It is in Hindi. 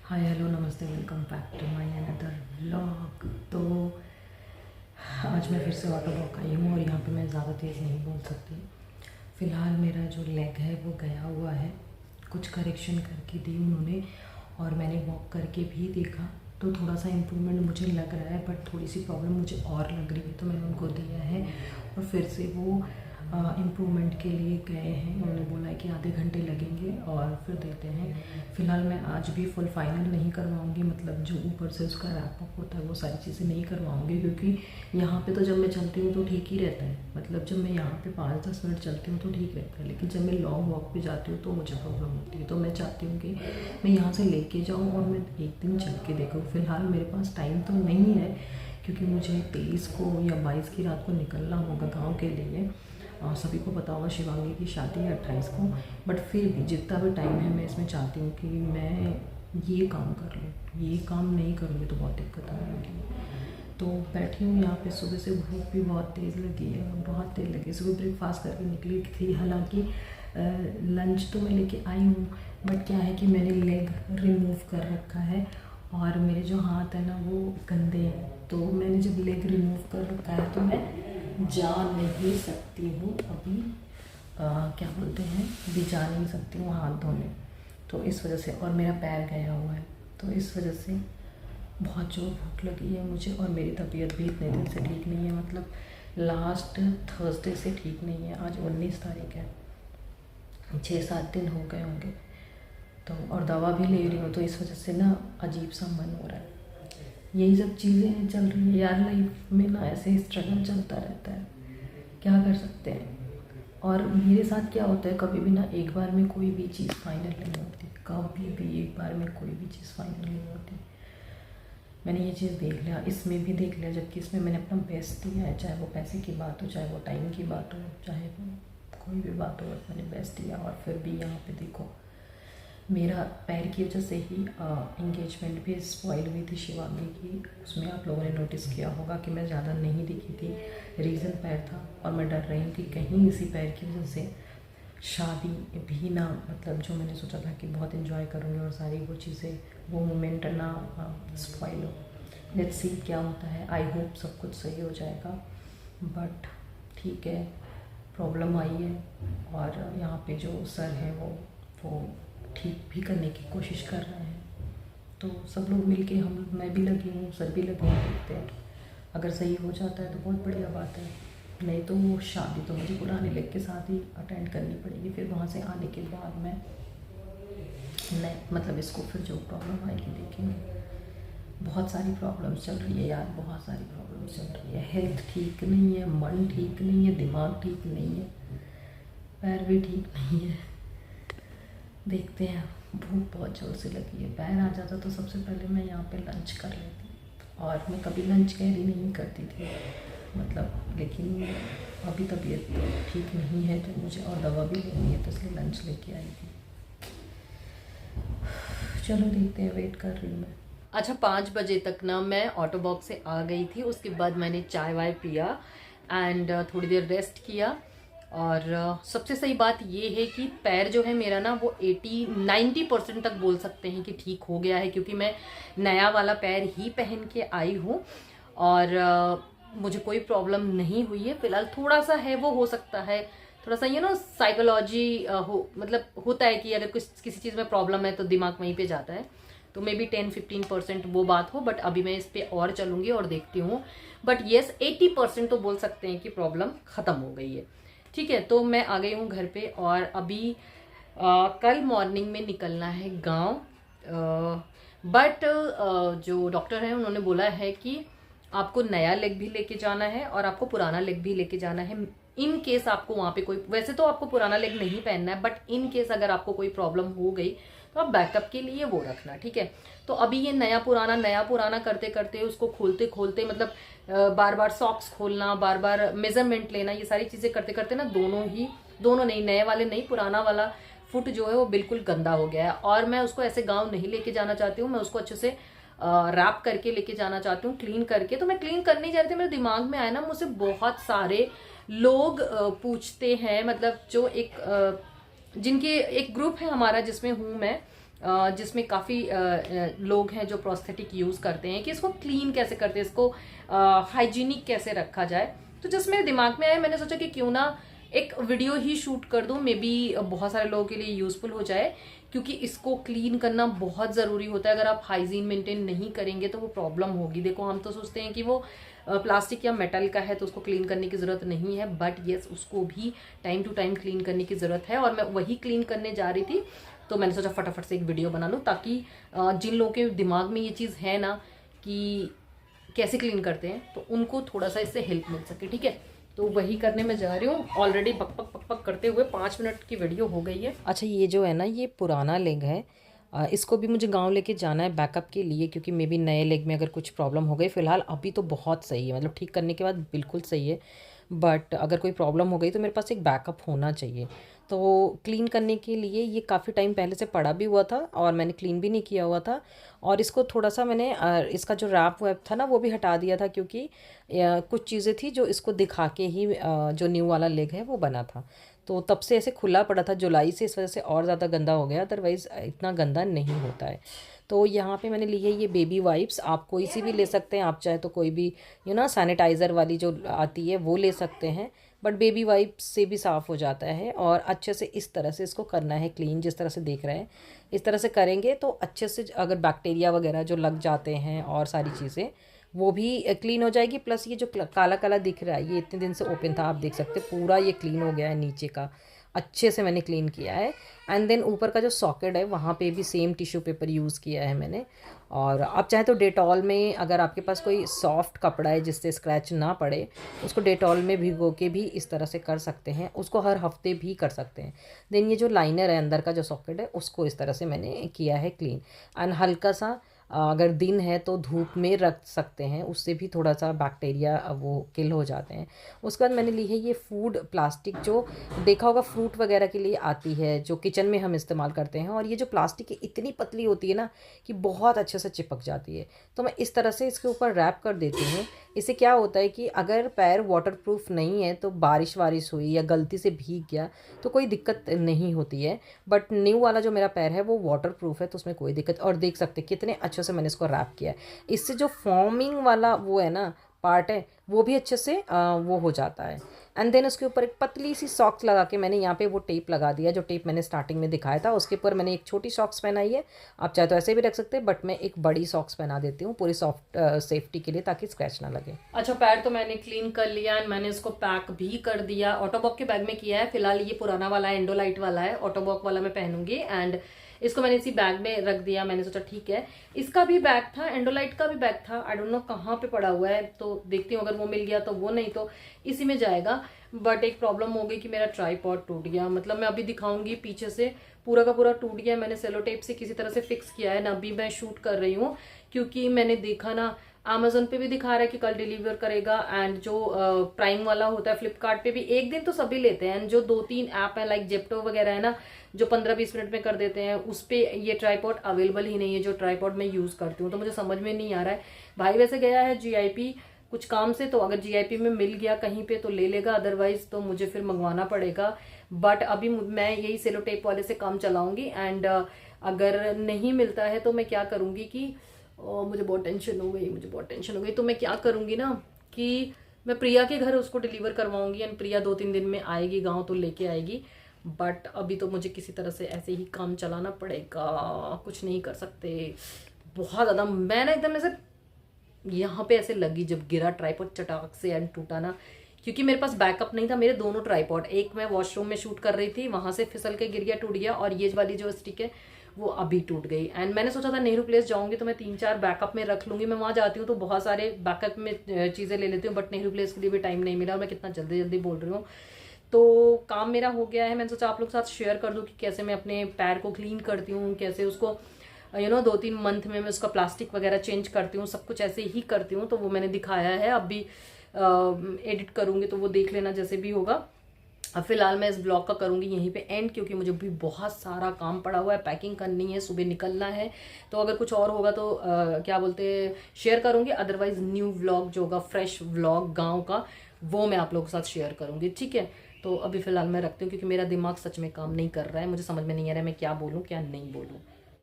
हाय हेलो नमस्ते, welcome back to my another vlog. तो आज मैं फिर से ऑटो वॉक आई हूँ और यहाँ पे मैं ज़्यादा तेज़ नहीं बोल सकती। फ़िलहाल मेरा जो लेग है वो गया हुआ है, कुछ करेक्शन करके दी उन्होंने और मैंने वॉक करके भी देखा तो थोड़ा सा इम्प्रूवमेंट मुझे लग रहा है, बट थोड़ी सी प्रॉब्लम मुझे और लग रही है। तो मैंने उनको दिया है और फिर से वो इम्प्रूवमेंट के लिए गए हैं। उन्होंने बोला है कि आधे घंटे लगेंगे और फिर देते हैं। फ़िलहाल मैं आज भी फुल फाइनल नहीं करवाऊँगी, मतलब जो ऊपर से उसका रैप अप होता है वो सारी चीज़ें नहीं करवाऊँगी, क्योंकि यहाँ पे तो जब मैं चलती हूँ तो ठीक ही रहता है। मतलब जब मैं यहाँ पे 5-10 मिनट चलती हूँ तो ठीक रहता है, लेकिन जब मैं लॉन्ग वॉक पे जाती हूँ तो मुझे प्रॉब्लम होती है। तो मैं चाहती हूँ कि मैं यहाँ से लेके जाऊँ और मैं एक दिन चल के देखूँ। फ़िलहाल मेरे पास टाइम तो नहीं है, क्योंकि मुझे 23 को या 22 की रात को निकलना होगा गाँव के लिए। सभी को पता होगा शिवांगी की शादी है 28 को, बट फिर भी जितना भी टाइम है मैं इसमें चाहती हूँ कि मैं ये काम कर लूँ। ये काम नहीं करूँगी तो बहुत दिक्कत आएगी। तो बैठी हूँ यहाँ पे, सुबह से भूख भी बहुत तेज़ लगी है, बहुत तेज़ लगी। सुबह ब्रेकफास्ट करके निकली थी, हालांकि लंच तो मैं लेके आई हूँ, बट क्या है कि मैंने लेग रिमूव कर रखा है और मेरे जो हाथ है ना वो गंदे हैं। तो मैंने जब लेग रिमूव कर रखा है तो मैं जा नहीं सकती हूँ अभी, क्या बोलते हैं, अभी जा नहीं सकती हूँ हाथ धोने। तो इस वजह से, और मेरा पैर गया हुआ है, तो इस वजह से बहुत जोर भूख लगी है मुझे। और मेरी तबीयत भी इतने दिन से ठीक नहीं है, मतलब लास्ट थर्सडे से ठीक नहीं है। आज 19 तारीख है, 6-7 दिन हो गए होंगे। तो और दवा भी ले रही हूँ, तो इस वजह से ना अजीब सा मन हो रहा है। यही सब चीज़ें चल रही है यार, लाइफ में ना ऐसे स्ट्रगल चलता रहता है, क्या कर सकते हैं। और मेरे साथ क्या होता है, कभी भी ना एक बार में कोई भी चीज़ फाइनल नहीं होती, कभी भी एक बार में कोई भी चीज़ फाइनल नहीं होती। मैंने ये चीज़ देख लिया, इसमें भी देख लिया, जबकि इसमें मैंने अपना बेस्ट दिया है, चाहे वो पैसे की बात हो, चाहे वो टाइम की बात हो, चाहे वो कोई भी बात हो, मैंने बेस्ट दिया। और फिर भी यहाँ पे देखो, मेरा पैर की वजह से ही इंगेजमेंट भी स्पॉइल हुई थी शिवांगी की। उसमें आप लोगों ने नोटिस किया होगा कि मैं ज़्यादा नहीं दिखी थी, रीज़न पैर था। और मैं डर रही हूँ कि कहीं इसी पैर की वजह से शादी भी ना, मतलब जो मैंने सोचा था कि बहुत इन्जॉय करूँगी और सारी वो चीज़ें, वो मोमेंट ना स्पॉइल हो। लेट्स सी क्या होता है, आई होप सब कुछ सही हो जाएगा। बट ठीक है, प्रॉब्लम आई है और यहाँ पे जो सर हैं वो ठीक भी करने की कोशिश कर रहे हैं। तो सब लोग मिलके, मैं भी लगी हूँ, सर भी लगे हैं, देखते हैं। अगर सही हो जाता है तो बहुत बढ़िया बात है, नहीं तो वो शादी तो मुझे पुराने लेग के साथ ही अटेंड करनी पड़ेगी। फिर वहाँ से आने के बाद मैं मतलब इसको फिर जो प्रॉब्लम आएगी देखेंगे। बहुत सारी प्रॉब्लम्स चल रही है यार, बहुत सारी प्रॉब्लम्स चल रही है। हेल्थ ठीक नहीं है, मन ठीक नहीं है, दिमाग ठीक नहीं है, पैर भी ठीक नहीं है। देखते हैं, भूख बहुत ज़ोर से लगी है। पैर आ जाता तो सबसे पहले मैं यहाँ पे लंच कर लेती, और मैं कभी लंच कैरी नहीं करती थी, मतलब। लेकिन अभी तबीयत ठीक नहीं है तो मुझे, और दवा भी लेनी है, तो इसलिए लंच लेके आई थी। चलो देखते हैं, वेट कर रही हूँ मैं। अच्छा, 5 बजे तक ना मैं ऑटो बॉक्स से आ गई थी। उसके बाद मैंने चाय वाय पिया एंड थोड़ी देर रेस्ट किया। और सबसे सही बात ये है कि पैर जो है मेरा ना वो 80-90% तक बोल सकते हैं कि ठीक हो गया है, क्योंकि मैं नया वाला पैर ही पहन के आई हूँ और मुझे कोई प्रॉब्लम नहीं हुई है। फिलहाल थोड़ा सा है, वो हो सकता है थोड़ा सा, साइकोलॉजी हो, मतलब होता है कि अगर कुछ किसी चीज़ में प्रॉब्लम है तो दिमाग वहीं पे जाता है। तो मे बी 10-15% वो बात हो, बट अभी मैं इस पर और चलूंगी और देखती हूँ। बट येस, 80% तो बोल सकते हैं कि प्रॉब्लम ख़त्म हो गई है। ठीक है, तो मैं आ गई हूँ घर पे और अभी कल मॉर्निंग में निकलना है गांव। बट जो डॉक्टर है उन्होंने बोला है कि आपको नया लेग भी लेके जाना है और आपको पुराना लेग भी लेके जाना है। इन केस आपको वहाँ पे कोई, वैसे तो आपको पुराना लेग नहीं पहनना है, बट इन केस अगर आपको कोई प्रॉब्लम हो गई तो आप बैकअप के लिए वो रखना, ठीक है। तो अभी ये नया पुराना करते करते, उसको खोलते खोलते, मतलब बार बार सॉक्स खोलना, बार बार मेजरमेंट लेना, ये सारी चीज़ें करते करते ना दोनों नहीं, नए वाले नहीं, पुराना वाला फुट जो है वो बिल्कुल गंदा हो गया है। और मैं उसको ऐसे गाँव नहीं लेके जाना चाहती हूँ, मैं उसको अच्छे से रैप करके लेके जाना चाहती हूँ, क्लीन करके। तो मैं क्लीन करने जा रही थी, मेरे दिमाग में आया ना, मुझसे बहुत सारे लोग पूछते हैं, मतलब जो जिनके एक ग्रुप है हमारा जिसमें हूँ मैं, जिसमें काफ़ी लोग हैं जो प्रोस्थेटिक यूज़ करते हैं कि इसको क्लीन कैसे करते हैं, इसको हाइजीनिक कैसे रखा जाए। तो जस्ट मेरे दिमाग में आया, मैंने सोचा कि क्यों ना एक वीडियो ही शूट कर दूं, मे बी बहुत सारे लोगों के लिए यूज़फुल हो जाए, क्योंकि इसको क्लीन करना बहुत ज़रूरी होता है। अगर आप हाइजीन मेंटेन नहीं करेंगे तो वो प्रॉब्लम होगी। देखो, हम तो सोचते हैं कि वो प्लास्टिक या मेटल का है तो उसको क्लीन करने की ज़रूरत नहीं है, बट येस, उसको भी टाइम टू टाइम क्लीन करने की ज़रूरत है। और मैं वही क्लीन करने जा रही थी, तो मैंने सोचा फटाफट से एक वीडियो बना लूँ, ताकि जिन लोगों के दिमाग में ये चीज़ है ना कि कैसे क्लीन करते हैं, तो उनको थोड़ा सा इससे हेल्प मिल सके। ठीक है, तो वही करने में जा रही हूँ। ऑलरेडी बकपक बकपक करते हुए 5 मिनट की वीडियो हो गई है। अच्छा, ये जो है ना, ये पुराना लेग है, इसको भी मुझे गांव लेके जाना है बैकअप के लिए, क्योंकि मे बी नए लेग में अगर कुछ प्रॉब्लम हो गई। फ़िलहाल अभी तो बहुत सही है, मतलब ठीक करने के बाद बिल्कुल सही है, बट अगर कोई प्रॉब्लम हो गई तो मेरे पास एक बैकअप होना चाहिए। तो क्लीन करने के लिए ये काफ़ी टाइम पहले से पड़ा भी हुआ था और मैंने क्लीन भी नहीं किया हुआ था। और इसको थोड़ा सा मैंने इसका जो रैप वैप था ना वो भी हटा दिया था, क्योंकि कुछ चीज़ें थी जो इसको दिखा के ही जो न्यू वाला लेग है वो बना था। तो तब से ऐसे खुला पड़ा था जुलाई से, इस वजह से और ज़्यादा गंदा हो गया, अदरवाइज़ इतना गंदा नहीं होता है। तो यहाँ पे मैंने ली है ये बेबी वाइप्स। आप कोई सी भी ले सकते हैं, आप चाहे तो कोई भी सैनिटाइज़र वाली जो आती है वो ले सकते हैं, बट बेबी वाइप्स से भी साफ़ हो जाता है। और अच्छे से इस तरह से इसको करना है क्लीन, जिस तरह से देख रहे हैं इस तरह से करेंगे तो अच्छे से अगर बैक्टीरिया वगैरह जो लग जाते हैं और सारी चीज़ें वो भी क्लीन हो जाएगी। प्लस ये जो काला काला दिख रहा है, ये इतने दिन से ओपन था, आप देख सकते हैं पूरा ये क्लीन हो गया है, नीचे का अच्छे से मैंने क्लीन किया है। एंड देन ऊपर का जो सॉकेट है वहाँ पे भी सेम टिश्यू पेपर यूज़ किया है मैंने। और आप चाहे तो डेटॉल में, अगर आपके पास कोई सॉफ्ट कपड़ा है जिससे स्क्रैच ना पड़े, उसको डेटॉल में भिगो के भी इस तरह से कर सकते हैं, उसको हर हफ्ते भी कर सकते हैं। देन ये जो लाइनर है अंदर का जो सॉकेट है उसको इस तरह से मैंने किया है क्लीन। एंड हल्का सा अगर दिन है तो धूप में रख सकते हैं, उससे भी थोड़ा सा बैक्टीरिया वो किल हो जाते हैं। उसके बाद मैंने ली है ये फूड प्लास्टिक, जो देखा होगा फ्रूट वगैरह के लिए आती है, जो किचन में हम इस्तेमाल करते हैं। और ये जो प्लास्टिक इतनी पतली होती है ना कि बहुत अच्छे से चिपक जाती है। तो मैं इस तरह से इसके ऊपर रैप कर देती हूँ। इससे क्या होता है कि अगर पैर वाटरप्रूफ नहीं है तो बारिश वारिश हुई या गलती से भीग गया तो कोई दिक्कत नहीं होती है। बट न्यू वाला जो मेरा पैर है वो वाटरप्रूफ है, तो उसमें कोई दिक्कत। और देख सकते हैं कितने अच्छे से मैंने इसको रैप किया है। इससे जो फॉर्मिंग वाला वो है ना पार्ट है वो भी अच्छे से वो हो जाता है। एंड देन उसके ऊपर एक पतली सी सॉक्स लगा के मैंने यहाँ पे वो टेप लगा दिया, जो टेप मैंने स्टार्टिंग में दिखाया था। उसके ऊपर मैंने एक छोटी सॉक्स पहनाई है, आप चाहे तो ऐसे भी रख सकते हैं, बट मैं एक बड़ी सॉक्स पहना देती हूँ पूरी सॉफ्ट सेफ्टी के लिए, ताकि स्क्रैच ना लगे। अच्छा, पैर तो मैंने क्लीन कर लिया एंड मैंने इसको पैक भी कर दिया। ऑटोबॉक के बैग में किया है। फिलहाल ये पुराना वाला है, एंडोलाइट वाला है, ऑटोबॉक वाला मैं पहनूंगी। एंड इसको मैंने इसी बैग में रख दिया। मैंने सोचा ठीक है, इसका भी बैग था, एंडोलाइट का भी बैग था, आई डोंट नो कहाँ पे पड़ा हुआ है, तो देखती हूँ अगर वो मिल गया तो वो, नहीं तो इसी में जाएगा। बट एक प्रॉब्लम हो गई कि मेरा ट्राइपॉड टूट गया। मतलब मैं अभी दिखाऊंगी, पीछे से पूरा का पूरा टूट गया। मैंने सेलो टेप से किसी तरह से फिक्स किया है ना, अभी मैं शूट कर रही हूँ, क्योंकि मैंने देखा ना अमेजोन पे भी दिखा रहा है कि कल डिलीवर करेगा। एंड जो प्राइम वाला होता है फ्लिपकार्ट पे भी एक दिन तो सभी लेते हैं। एंड जो 2-3 ऐप है लाइक जेप्टो वगैरह है ना, जो 15-20 मिनट में कर देते हैं, उस पे ये ट्राइपॉड अवेलेबल ही नहीं है, जो ट्राइपॉड मैं यूज करती हूँ। तो मुझे समझ में नहीं आ रहा है। भाई वैसे गया है जीआईपी कुछ काम से, तो अगर जीआईपी में मिल गया कहीं पे तो ले लेगा, अदरवाइज तो मुझे फिर मंगवाना पड़ेगा। बट अभी मैं यही सेलो टेप वाले से काम चलाऊंगी। एंड अगर नहीं मिलता है तो मैं क्या करूंगी कि मुझे बहुत टेंशन हो गई, मुझे बहुत टेंशन हो गई। तो मैं क्या करूंगी ना कि मैं प्रिया के घर उसको डिलीवर करवाऊंगी। एंड प्रिया 2-3 दिन में आएगी गाँव, तो लेके आएगी। बट अभी तो मुझे किसी तरह से ऐसे ही काम चलाना पड़ेगा, कुछ नहीं कर सकते। बहुत ज़्यादा मैं ना एकदम ऐसे यहाँ पे ऐसे लगी जब गिरा ट्राइपॉड चटाक से एंड टूटा ना, क्योंकि मेरे पास बैकअप नहीं था। मेरे दोनों ट्राइपॉड, एक मैं वॉशरूम में शूट कर रही थी, वहां से फिसल के गिर गया, टूट गया, और ये वाली जो स्टिक है वो अभी टूट गई। एंड मैंने सोचा था नेहरू प्लेस जाऊंगी तो मैं 3-4 बैकअप में रख लूंगी। मैं वहां जाती हूँ तो बहुत सारे बैकअप में चीजें ले लेती हूँ, बट नेहरू प्लेस के लिए भी टाइम नहीं मिला। और मैं कितना जल्दी जल्दी बोल रही हूँ, तो काम मेरा हो गया है। मैंने सोचा आप लोग के साथ शेयर कर दूं कि कैसे मैं अपने पैर को क्लीन करती हूँ, कैसे उसको 2-3 मंथ में मैं उसका प्लास्टिक वगैरह चेंज करती हूँ, सब कुछ ऐसे ही करती हूँ। तो वो मैंने दिखाया है, अब भी एडिट करूँगी तो वो देख लेना जैसे भी होगा। अब फिलहाल मैं इस ब्लॉग का करूँगी यहीं पे एंड, क्योंकि मुझे भी बहुत सारा काम पड़ा हुआ है, पैकिंग करनी है, सुबह निकलना है। तो अगर कुछ और होगा तो क्या बोलते हैं शेयर करूँगी, अदरवाइज न्यू व्लॉग जो होगा, फ्रेश व्लॉग गाँव का, वो मैं आप लोगों के साथ शेयर करूँगी। ठीक है, तो अभी फिलहाल मैं रखती हूँ, क्योंकि मेरा दिमाग सच में काम नहीं कर रहा है। मुझे समझ में नहीं आ रहा है मैं क्या बोलूँ क्या नहीं बोलूँ।